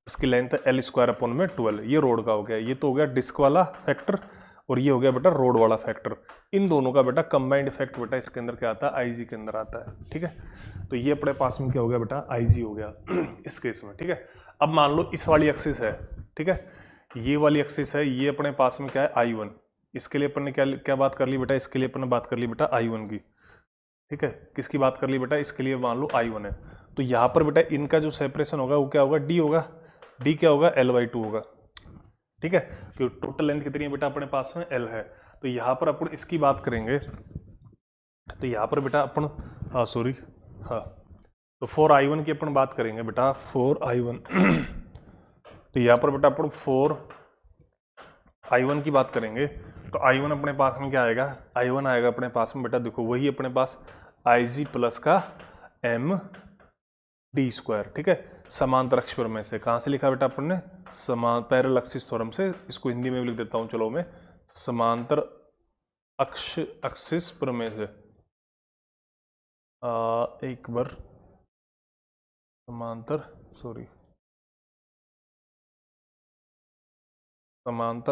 इसकी लेंथ L²/12, ये रोड का हो गया, ये तो हो गया डिस्क वाला फैक्टर, और ये हो गया बेटा रोड वाला फैक्टर। इन दोनों का बेटा कंबाइंड इफेक्ट बेटा इसके अंदर क्या आता है, आईजी के अंदर आता है, ठीक है। तो ये अपने पास में क्या हो गया बेटा, आईजी हो गया इस केस में, ठीक है। अब मान लो इस वाली एक्सिस है, ठीक है, ये वाली एक्सिस है, ये अपने पास में क्या है, I1, इसके लिए अपन ने क्या बात कर ली बेटा, इसके लिए अपन ने बात कर ली बेटा I1 की, ठीक है, किसकी बात कर ली बेटा, इसके लिए मान लो I1 है। तो यहाँ पर बेटा इनका जो सेपरेशन होगा वो क्या होगा, डी होगा, डी क्या होगा, L/2 होगा, ठीक है, क्योंकि टोटल लेंथ कितनी है बेटा अपने पास में, L है। तो यहाँ पर अपन इसकी बात करेंगे, तो यहाँ पर बेटा अपन तो 4I1 की अपन बात करेंगे बेटा, 4I1 तो यहाँ पर बेटा अपन 4I1 की बात करेंगे, तो I1 अपने पास में क्या आएगा, I1 आएगा अपने पास में बेटा, देखो वही अपने पास IG प्लस का md², ठीक है, समांतर अक्ष पर में से, कहाँ से लिखा बेटा अपन ने, पैरेलल एक्सिस थ्योरम से, इसको हिंदी में भी लिख देता हूँ चलो मैं, समांतर अक्ष एक्सिस पर में से, एक बार समांतर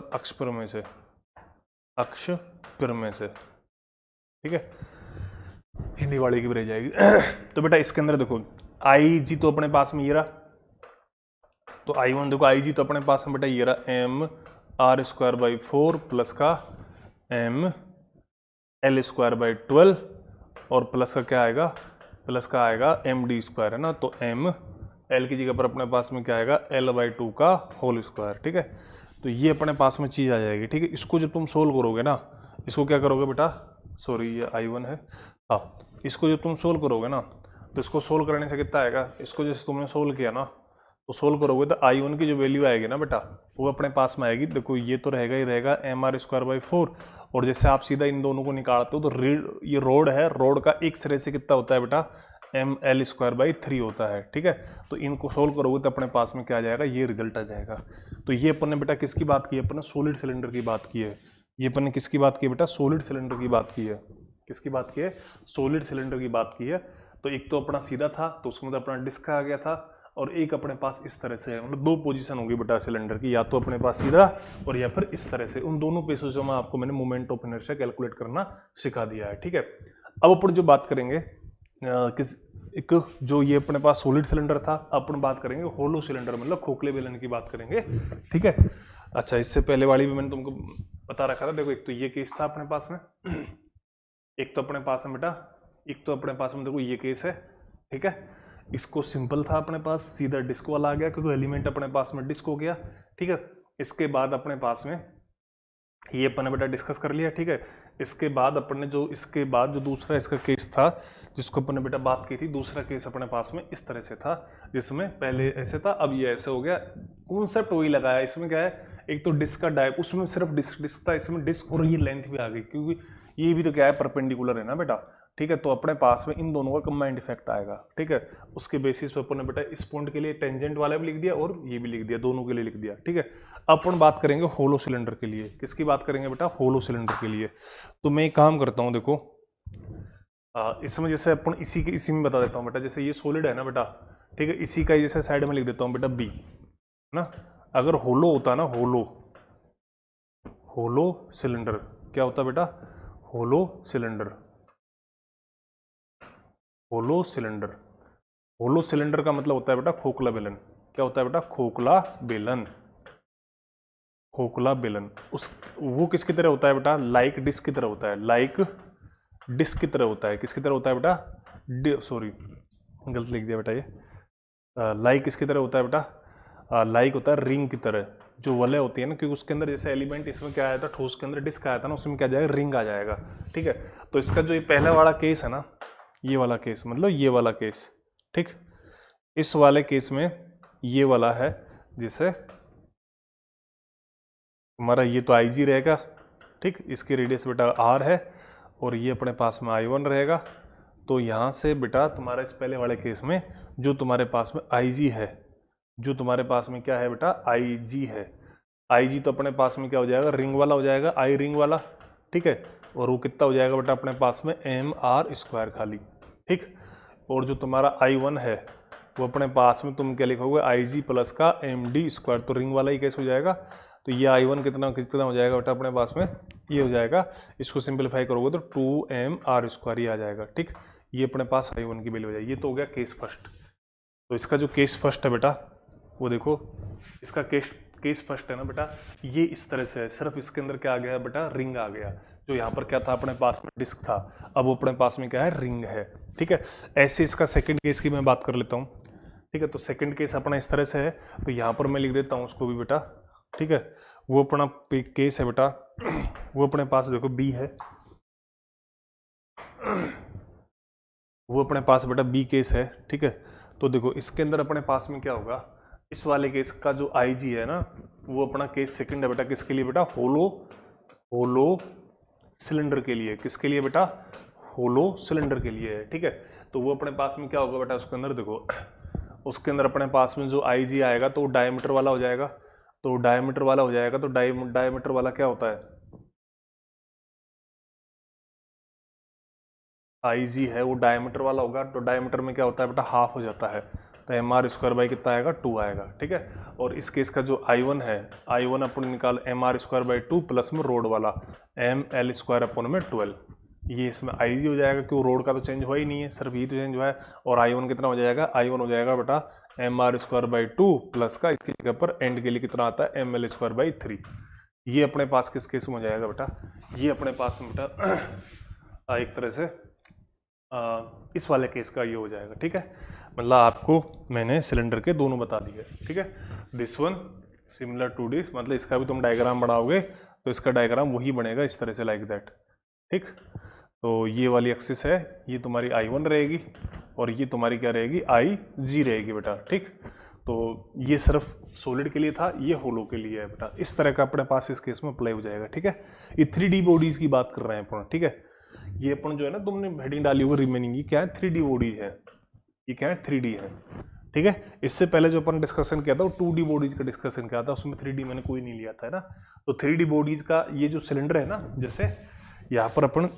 अक्ष पर में से, ठीक है, हिंदी वाले की भी रह जाएगी तो बेटा इसके अंदर देखो IG तो अपने पास में ये रहा, तो I1 देखो IG तो अपने पास में बेटा ये रहा, mr²/4 प्लस का ml²/12, और प्लस का क्या आएगा, प्लस का आएगा md², है ना, तो l की जगह पर अपने पास में क्या आएगा, L/2 का होल स्क्वायर, ठीक है। तो ये अपने पास में चीज़ आ जाएगी, ठीक है। इसको जब तुम सोल्व करोगे ना, इसको क्या करोगे बेटा, ये I1 है, हाँ, इसको जब तुम सोल्व करोगे ना, तो इसको सोल्व करने से कितना आएगा, इसको जैसे तुमने सोल्व किया ना, तो सोल्व करोगे तो I1 की जो वैल्यू आएगी ना बेटा, वो अपने पास में आएगी, देखो ये तो रहेगा ही रहेगा mr²/4, और जैसे आप सीधा इन दोनों को निकालते हो तो ये रोड है, रोड का एक सिरे से कितना होता है बेटा, ml²/3 होता है, ठीक है। तो इनको सोल्व करोगे तो अपने पास में क्या आ जाएगा, ये रिजल्ट आ जाएगा। तो ये अपन ने बेटा किसकी बात की है, अपन ने सॉलिड सिलेंडर की बात की है, ये अपन ने किसकी बात की बेटा, सॉलिड सिलेंडर की बात की है। किसकी बात की है, सॉलिड सिलेंडर की बात की है। तो एक तो अपना सीधा था तो उसमें तो अपना डिस्क आ गया था, और एक अपने पास इस तरह से है, मतलब दो पोजीशन होगी बेटा सिलेंडर की, या तो अपने पास सीधा और या फिर इस तरह से। उन दोनों केसों से आपको मैंने मोमेंट ऑफ इनर्शिया कैलकुलेट करना सिखा दिया है, ठीक है। अब अपन जो बात करेंगे किस एक जो ये अपने पास सॉलिड सिलेंडर था, अपन बात करेंगे होलो सिलेंडर, मतलब खोखले बेलन की बात करेंगे, ठीक है। अच्छा, इससे पहले वाली भी मैंने तुमको बता रखा था। देखो, एक तो ये केस था अपने पास में, एक तो अपने पास में बेटा, एक तो अपने पास में देखो ये केस है, ठीक है। इसको सिंपल था अपने पास, सीधा डिस्क वाला आ गया क्योंकि एलिमेंट अपने पास में डिस्क हो गया, ठीक है। इसके बाद अपने पास में ये अपन ने बेटा डिस्कस कर लिया, ठीक है। इसके बाद अपन ने जो इसके बाद जो दूसरा इसका केस था जिसको अपन ने बेटा बात की थी, दूसरा केस अपने पास में इस तरह से था, जिसमें पहले ऐसे था, अब ये ऐसे हो गया। कॉन्सेप्ट वही लगाया, इसमें क्या है, एक तो डिस्क का डायप, उसमें सिर्फ डिस्क था, इसमें डिस्क और ये लेंथ भी आ गई, क्योंकि ये भी तो क्या है, परपेंडिकुलर है ना बेटा, ठीक है। तो अपने पास में इन दोनों का कंबाइंड इफेक्ट आएगा, ठीक है। उसके बेसिस पे अपन ने बेटा इस पॉइंट के लिए टेंजेंट वाला भी लिख दिया और ये भी लिख दिया, दोनों के लिए लिख दिया, ठीक है। अपन बात करेंगे होलो सिलेंडर के लिए। किसकी बात करेंगे बेटा, होलो सिलेंडर के लिए। तो मैं एक काम करता हूँ, देखो इसमें जैसे अपन इसी में बता देता हूँ बेटा, जैसे ये सॉलिड है ना बेटा, ठीक है, इसी का जैसे साइड में लिख देता हूँ बेटा बी ना। अगर होलो होता ना, होलो सिलेंडर क्या होता बेटा, hollow cylinder, hollow cylinder, hollow cylinder का मतलब होता है बेटा खोखला बेलन। क्या होता है बेटा, खोखला बेलन, खोखला बेलन। उस वो किसकी तरह होता है बेटा, लाइक डिस्क की तरह होता है, लाइक डिस्क की तरह होता है। किसकी तरह होता है बेटा, सॉरी गलत लिख दिया बेटा, ये लाइक किसकी तरह होता है बेटा, लाइक होता है रिंग की तरह, जो वलय होती है ना, क्योंकि उसके अंदर जैसे एलिमेंट इसमें क्या आया था, ठोस के अंदर डिस्क आया था ना, उसमें क्या जाएगा, रिंग आ जाएगा, ठीक है। तो इसका जो ये पहला वाला केस है ना, ये वाला केस मतलब ये वाला केस, ठीक, इस वाले केस में ये वाला है, जिसे हमारा ये तो IG रहेगा, ठीक, इसकी रेडियस बेटा R है, और ये अपने पास में I1 रहेगा। तो यहाँ से बेटा तुम्हारा इस पहले वाले केस में जो तुम्हारे पास में IG है, जो तुम्हारे पास में क्या है बेटा, IG है। IG तो अपने पास में क्या हो जाएगा, रिंग वाला हो जाएगा, I रिंग वाला, ठीक है। और वो कितना हो जाएगा बेटा अपने पास में mr² खाली, ठीक। और जो तुम्हारा I1 है वो अपने पास में तुम क्या लिखोगे, IG प्लस का md², तो रिंग वाला ही केस हो जाएगा। तो ये I1 कितना हो जाएगा बेटा अपने पास में, ये हो जाएगा, इसको सिंपलीफाई करोगे तो 2mr² ही आ जाएगा, ठीक। ये अपने पास I1 की वैल्यू हो जाएगी। ये तो हो गया केस फर्स्ट। तो इसका जो केस फर्स्ट है बेटा, वो देखो, इसका केस फर्स्ट है ना बेटा, ये इस तरह से है, सिर्फ इसके अंदर क्या आ गया बेटा, रिंग आ गया। जो यहाँ पर क्या था अपने पास में, डिस्क था, अब वो अपने पास में क्या है, रिंग है, ठीक है। ऐसे इसका सेकंड केस की मैं बात कर लेता हूँ, ठीक है। तो सेकंड केस अपना इस तरह से है, तो यहाँ पर मैं लिख देता हूँ उसको भी बेटा, ठीक है। वो अपना केस है बेटा, वो अपने पास देखो बी है, वो अपने पास बेटा बी केस है, ठीक है। तो देखो इसके अंदर अपने पास में क्या होगा, इस वाले केस का जो IG है ना, वो अपना केस सेकंड है बेटा, किसके लिए बेटा, होलो सिलेंडर के लिए। किसके लिए बेटा, होलो सिलेंडर के लिए है, ठीक है। तो वो अपने पास में क्या होगा बेटा, उसके अंदर देखो, उसके अंदर अपने पास में जो IG आएगा तो वो डायमीटर वाला हो जाएगा, तो डायमीटर वाला हो जाएगा। तो डायमीटर वाला क्या होता है, IG है वो डायमीटर वाला होगा, तो डायमीटर में क्या होता है बेटा, हाफ हो जाता है, तो mr² बाई कितना आएगा, 2 आएगा, ठीक है। और इस केस का जो I1 है, I1 अपन निकाल mr² बाई 2 प्लस में रोड वाला ml² अपन में 12, ये इसमें IG हो जाएगा, क्यों रोड का तो चेंज हुआ ही नहीं है, सिर्फ ये तो चेंज हुआ है। और I1 कितना हो जाएगा, I1 हो जाएगा बेटा mr² बाई 2 प्लस का इसकी जगह पर एंड के लिए कितना आता है, ml² बाई 3। ये अपने पास किस केस में हो जाएगा बेटा, ये अपने पास में बेटा एक तरह से इस वाले केस का ये हो जाएगा, ठीक है। मतलब आपको मैंने सिलेंडर के दोनों बता दिए, ठीक है। This one similar to this, मतलब इसका भी तुम डायग्राम बनाओगे तो इसका डायग्राम वही बनेगा इस तरह से, लाइक दैट, ठीक। तो ये वाली एक्सिस है, ये तुम्हारी I1 रहेगी, और ये तुम्हारी क्या रहेगी, IG रहेगी बेटा, ठीक। तो ये सिर्फ सॉलिड के लिए था, ये होलो के लिए है बेटा। इस तरह का अपने पास इस केस में अप्लाई हो जाएगा, ठीक है। ये 3D बॉडीज की बात कर रहे हैं अपन, ठीक है। ये अपन जो है ना, तुमने हेडिंग डाली हुई रिमेनिंग, ये क्या है, 3D बॉडीज है, ये क्या है, 3D है। ठीक है। इससे पहले जो अपन डिस्कशन किया था वो 2D बॉडीज का डिस्कशन किया था, उसमें 3D मैंने कोई नहीं लिया था, है ना। तो 3D बॉडीज का ये जो सिलेंडर है ना, जैसे यहाँ पर अपन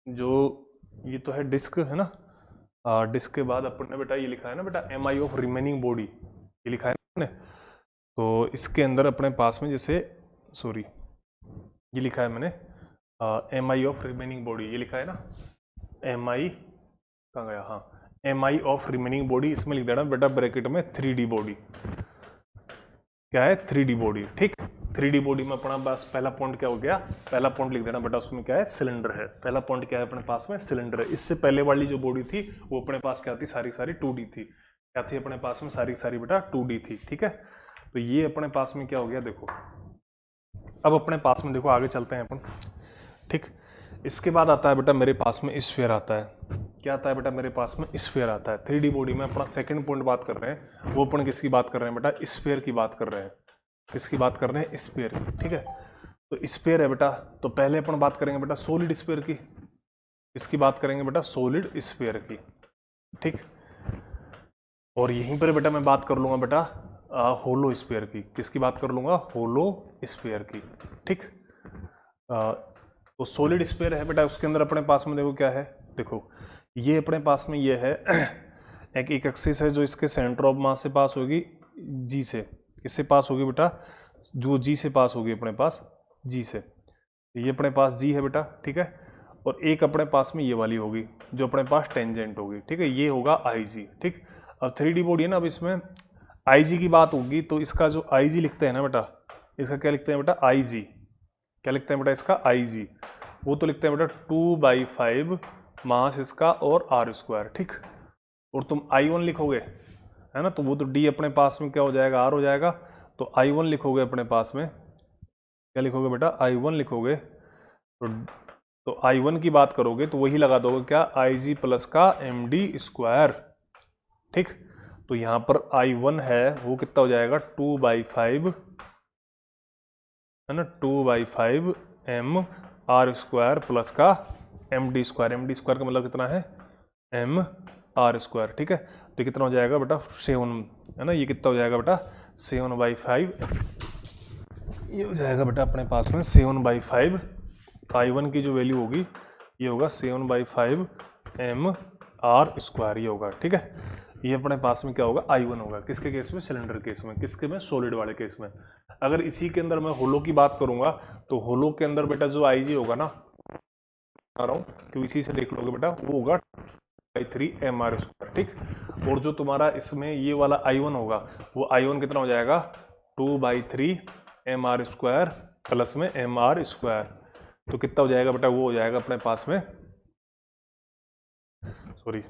जो ये तो है डिस्क, है ना। डिस्क के बाद अपन ने बेटा ये लिखा है ना बेटा MI ऑफ रिमेनिंग बॉडी, ये लिखा है ना। तो इसके अंदर अपने पास में जैसे सॉरी ये लिखा है मैंने MI ऑफ रिमेनिंग बॉडी, ये लिखा है ना MI, कहाँ गया, हाँ MI ऑफ रिमेनिंग बॉडी, इसमें लिख देना बेटा ब्रैकेट में 3D बॉडी, क्या है 3D बॉडी, ठीक। 3D बॉडी में अपना बस पहला पॉइंट क्या हो गया, पहला पॉइंट लिख देना बेटा, उसमें क्या है सिलेंडर है, पहला पॉइंट क्या है अपने पास में सिलेंडर है। इससे पहले वाली जो बॉडी थी वो अपने पास क्या थी, सारी 2D थी, क्या थी अपने पास में सारी बेटा 2D थी, ठीक है। तो ये अपने पास में क्या हो गया देखो, अब अपने पास में देखो आगे चलते हैं अपन, ठीक। इसके बाद आता है बेटा मेरे पास में स्फीयर आता है, क्या आता है बेटा मेरे पास में स्फीयर आता है। 3D बॉडी में अपना सेकंड पॉइंट बात कर रहे हैं, वो अपन किसकी बात कर रहे हैं बेटा, स्फीयर की बात कर रहे हैं, किसकी बात कर रहे हैं, स्फीयर की, ठीक है। तो स्फीयर है बेटा, तो पहले अपन बात करेंगे बेटा सॉलिड स्फीयर की, इसकी बात करेंगे बेटा सॉलिड स्फीयर की, ठीक। और यहीं पर बेटा मैं बात कर लूंगा बेटा होलो स्फीयर की, किसकी बात कर लूंगा, होलो स्फीयर की, ठीक। तो सॉलिड स्फीयर है बेटा, उसके अंदर अपने पास में देखो क्या है, देखो ये अपने पास में ये है एक एक्सिस है जो इसके सेंटर ऑफ मास से पास होगी जी से, किससे पास होगी बेटा, जो जी से पास होगी अपने पास, जी से, ये अपने पास जी है बेटा, ठीक है। और एक अपने पास में ये वाली होगी जो अपने पास टेंजेंट होगी, ठीक है, ये होगा IG, ठीक। अब 3D बॉडी है ना, अब इसमें IG की बात होगी तो इसका जो IG लिखते हैं ना बेटा, इसका क्या लिखते हैं बेटा IG, क्या लिखते हैं बेटा इसका IG, वो तो लिखते हैं बेटा 2/5 मास इसका और R², ठीक। और तुम I1 लिखोगे, है ना, तो वो तो D अपने पास में क्या हो जाएगा, R हो जाएगा। तो I1 लिखोगे अपने पास में, क्या लिखोगे बेटा, I1 लिखोगे तो I1 की बात करोगे तो वही लगा दोगे क्या, IG प्लस का MD², ठीक। तो यहाँ पर I1 है वो कितना हो जाएगा 2/5, है ना, 2/5 MR² प्लस का MD² का मतलब कितना है MR², ठीक है। तो कितना हो जाएगा बेटा 7, है ना, ये कितना हो जाएगा बेटा 7/5, ये हो जाएगा बेटा अपने पास में 7/5, I1 की जो वैल्यू होगी ये होगा 7/5 MR², ये होगा, ठीक है। ये अपने पास में क्या होगा I1 होगा, किसके केस में, सिलेंडर केस में, किसके में, सॉलिड वाले केस में। अगर इसी के अंदर मैं होलो की बात करूंगा तो होलो के अंदर बेटा जो IG होगा ना, आ रहा हूँ क्योंकि इसी से देख लोगे बेटा, वो होगा 3 MR², ठीक। और जो तुम्हारा इसमें ये वाला I1 होगा वो I1 कितना हो जाएगा 2/3 MR² प्लस में MR², तो कितना हो जाएगा बेटा, वो हो जाएगा अपने पास में, सॉरी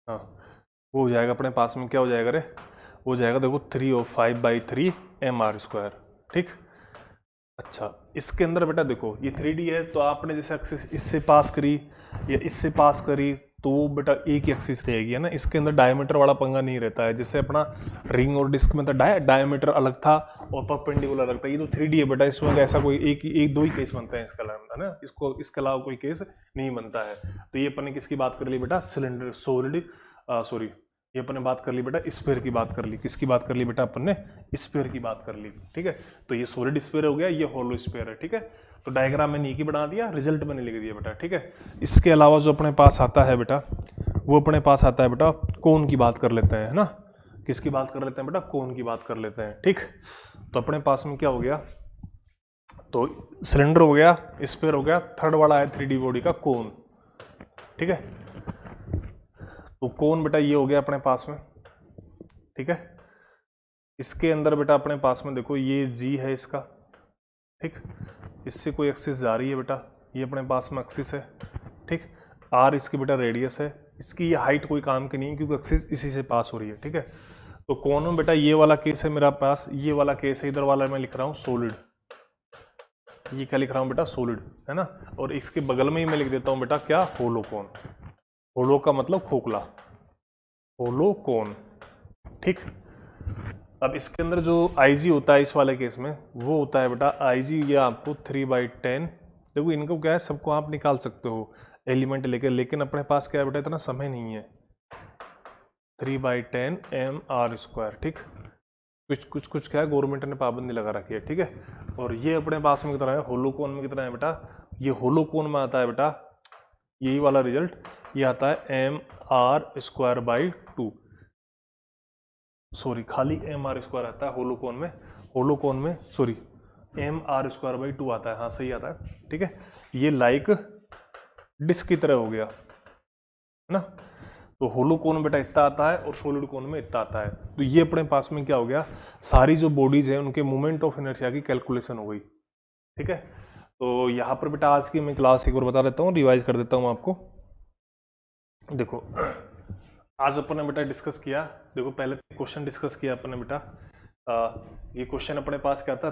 हाँ, वो हो जाएगा अपने पास में, क्या हो जाएगा रे, वो हो जाएगा देखो 3 और 5/3 MR², ठीक। अच्छा इसके अंदर बेटा देखो ये 3D है, तो आपने जैसे एक्सिस इससे पास करी या इससे पास करी तो वो बेटा एक ही एक्सिस रहेगी, है ना। इसके अंदर डायमीटर वाला पंगा नहीं रहता है, जैसे अपना रिंग और डिस्क में तो डायमीटर अलग था और परपेंडिकुलर अलग था, ये तो 3D है बेटा, इसमें ऐसा कोई एक दो ही केस बनता है इसका, है ना, इसको इसके अलावा कोई केस नहीं बनता है। तो ये अपन ने किसकी बात कर ली बेटा, सिलेंडर सॉलिड, सॉरी ये अपन ने बात कर ली बेटा स्फीयर की बात कर ली, किसकी बात कर ली बेटा, अपन ने स्फीयर की बात कर ली, ठीक है। तो ये सॉलिड स्फीयर हो गया, ये होलो स्फीयर है, ठीक है। तो डायग्राम मैंने एक ही बना दिया, रिजल्ट मैंने लिख दिया बेटा, ठीक है। इसके अलावा जो अपने पास आता है बेटा, वो अपने पास आता है बेटा कोन की बात कर लेते हैं, है ना, किसकी बात कर लेते हैं बेटा, कोन की बात कर लेते हैं, ठीक। तो अपने पास में क्या हो गया, तो सिलेंडर हो गया, स्फीयर हो गया, थर्ड वाला है 3D बॉडी का कोन, ठीक है। तो कोन बेटा ये हो गया अपने पास में, ठीक है। इसके अंदर बेटा अपने पास में देखो ये G है इसका, ठीक, इससे कोई एक्सिस जा रही है बेटा, ये अपने पास में एक्सिस है, ठीक। R इसकी बेटा रेडियस है, इसकी ये हाइट कोई काम की नहीं है क्योंकि एक्सिस इसी से पास हो रही है, ठीक है। तो कोन में बेटा ये वाला केस है मेरा पास, ये वाला केस है, इधर वाला मैं लिख रहा हूँ सॉलिड, ये क्या लिख रहा हूँ बेटा सॉलिड, है ना। और इसके बगल में ही मैं लिख देता हूँ बेटा क्या, होलो कोन, होलो का मतलब खोखला, होलो कोन, ठीक। अब इसके अंदर जो IG होता है इस वाले केस में वो होता है बेटा IG, ये आपको 3/10, देखो इनको क्या है सबको आप निकाल सकते हो एलिमेंट लेके, लेकिन अपने पास क्या है बेटा इतना समय नहीं है, 3/10 mr²। ठीक, कुछ क्या है, गवर्नमेंट ने पाबंदी लगा रखी है। ठीक है, और ये अपने पास में कितना है, होलोकोन में कितना है बेटा, ये होलोकोन में आता है बेटा, यही वाला रिजल्ट, ये आता है mr²/2। सॉरी, खाली mr² आता है होलोकोन में सॉरी mr²/2 आता है, हाँ सही आता है। ठीक है, ये लाइक डिस्क की तरह हो गया है ना। तो होलोकोन बेटा इतना आता है और सॉलिड कोन में इतना आता है। तो ये अपने पास में क्या हो गया, सारी जो बॉडीज है उनके मोमेंट ऑफ इनर्शिया की कैलकुलेशन हो गई। ठीक है, तो यहाँ पर बेटा आज की मैं क्लास एक बार बता देता हूँ, रिवाइज कर देता हूँ आपको। देखो आज अपन ने बेटा डिस्कस किया, देखो पहले क्वेश्चन डिस्कस किया अपन ने बेटा, ये क्वेश्चन अपने पास क्या था,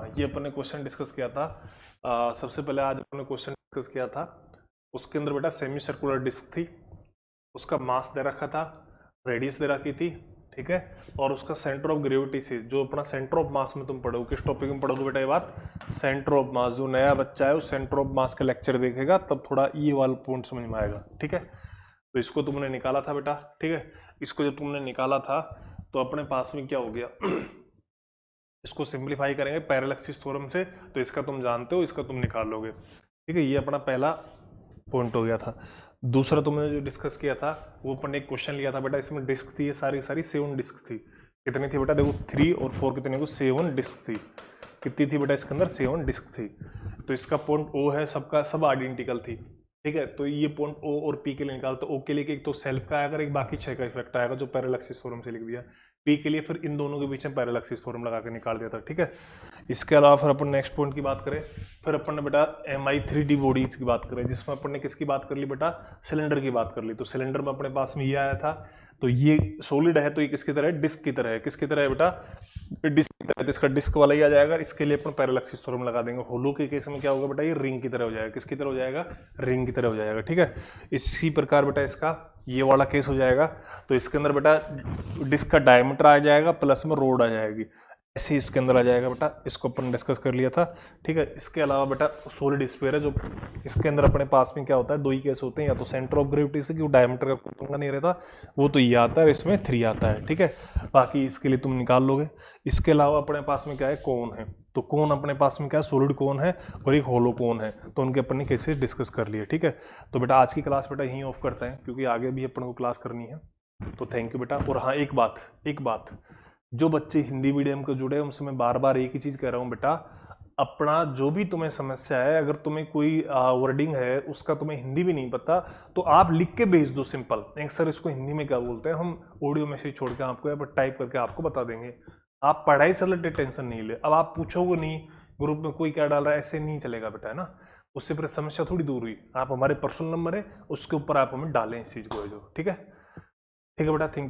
ये अपन ने क्वेश्चन डिस्कस किया था। सबसे पहले आज अपन ने क्वेश्चन डिस्कस किया था, उसके अंदर बेटा सेमी सर्कुलर डिस्क थी, उसका मास दे रखा था, रेडियस दे रखी थी। ठीक है, और उसका सेंटर ऑफ ग्रेविटी से, जो अपना सेंटर ऑफ मास में तुम पढ़ोगे, किस टॉपिक में पढ़ोगे बेटा ये बात, सेंटर ऑफ मास। जो नया बच्चा है उस सेंटर ऑफ मास का लेक्चर देखेगा तब थोड़ा ये वाला पॉइंट समझ में आएगा। ठीक है, तो इसको तुमने निकाला था बेटा। ठीक है, इसको जब तुमने निकाला था तो अपने पास में क्या हो गया, इसको सिंप्लीफाई करेंगे पैरेलैक्सिस थ्योरम से, तो इसका तुम जानते हो, इसका तुम निकाल लोगे। ठीक है, ये अपना पहला पॉइंट हो गया था। दूसरा तुमने जो डिस्कस किया था वो अपन ने एक क्वेश्चन लिया था बेटा, इसमें डिस्क थी, ये सारी 7 डिस्क थी। कितनी थी बेटा, देखो 3 और 4 कितने को 7 डिस्क थी। कितनी थी बेटा इसके अंदर, 7 डिस्क थी। तो इसका पॉइंट ओ है, सबका सब आइडेंटिकल थी। ठीक है, तो ये पॉइंट ओ और पी के लिए निकाल, तो ओ के लिए एक तो सेल्फ का आएगा, एक बाकी 6 का इफेक्ट आएगा जो पैरेलैक्सिस थ्योरम से लिख दिया। पी के लिए फिर इन दोनों के बीच में पैरेलैक्सिस थ्योरम लगा के निकाल दिया था। ठीक है, इसके अलावा फिर अपन नेक्स्ट पॉइंट की बात करें, फिर अपन ने बेटा Mi3D बॉडीज की बात करें, जिसमें अपन ने किसकी बात कर ली बेटा, सिलेंडर की बात कर ली। तो सिलेंडर में अपने पास में ये आया था, तो ये सॉलिड है, तो ये किसकी तरह है, डिस्क की तरह है। किसकी तरह है बेटा, डिस्क की तरह, तो इसका डिस्क वाला ही आ जाएगा। इसके लिए अपन पैरेलैक्सिस थ्योरम लगा देंगे। होलो के केस में क्या होगा बेटा, ये रिंग की तरह हो जाएगा। किसकी तरह हो जाएगा, रिंग की तरह हो जाएगा। ठीक है, इसी प्रकार बेटा इसका ये वाला केस हो जाएगा, तो इसके अंदर बेटा डिस्क का डायमीटर आ जाएगा प्लस में रोड आ जाएगी, ऐसे इसके अंदर आ जाएगा बेटा। इसको अपन डिस्कस कर लिया था। ठीक है, इसके अलावा बेटा सॉलिड स्फीयर है, जो इसके अंदर अपने पास में क्या होता है, 2 ही केस होते हैं, या तो सेंटर ऑफ ग्रेविटी से, क्यों डायमीटर का कोई पंगा नहीं रहता, वो तो ये आता है, इसमें 3 आता है। ठीक है, बाकी इसके लिए तुम निकाल लोगे। इसके अलावा अपने पास में क्या है, कोन है। तो कोन अपने पास में क्या है, सॉलिड कोन है और एक होलो कोन है, तो उनके अपन ने केसेस डिस्कस कर लिए। ठीक है, तो बेटा आज की क्लास बेटा यहीं ऑफ करते हैं, क्योंकि आगे भी अपन को क्लास करनी है। तो थैंक यू बेटा। और हाँ, एक बात, जो बच्चे हिंदी मीडियम को जुड़े हैं उनसे मैं बार बार एक ही चीज कह रहा हूँ बेटा, अपना जो भी तुम्हें समस्या है, अगर तुम्हें कोई वर्डिंग है उसका तुम्हें हिंदी भी नहीं पता, तो आप लिख के भेज दो सिंपल, एक सर इसको हिंदी में क्या बोलते हैं, हम ऑडियो मैसेज छोड़ के आपको या पर टाइप करके आपको बता देंगे। आप पढ़ाई से रिलेटेड टेंशन नहीं ले। अब आप पूछोगे नहीं ग्रुप में कोई क्या डाल रहा है, ऐसे नहीं चलेगा बेटा, है ना। उससे फिर समस्या थोड़ी दूर हुई। आप हमारे पर्सनल नंबर है, उसके ऊपर आप हमें डालें इस चीज को, जो ठीक है बेटा। Thank you.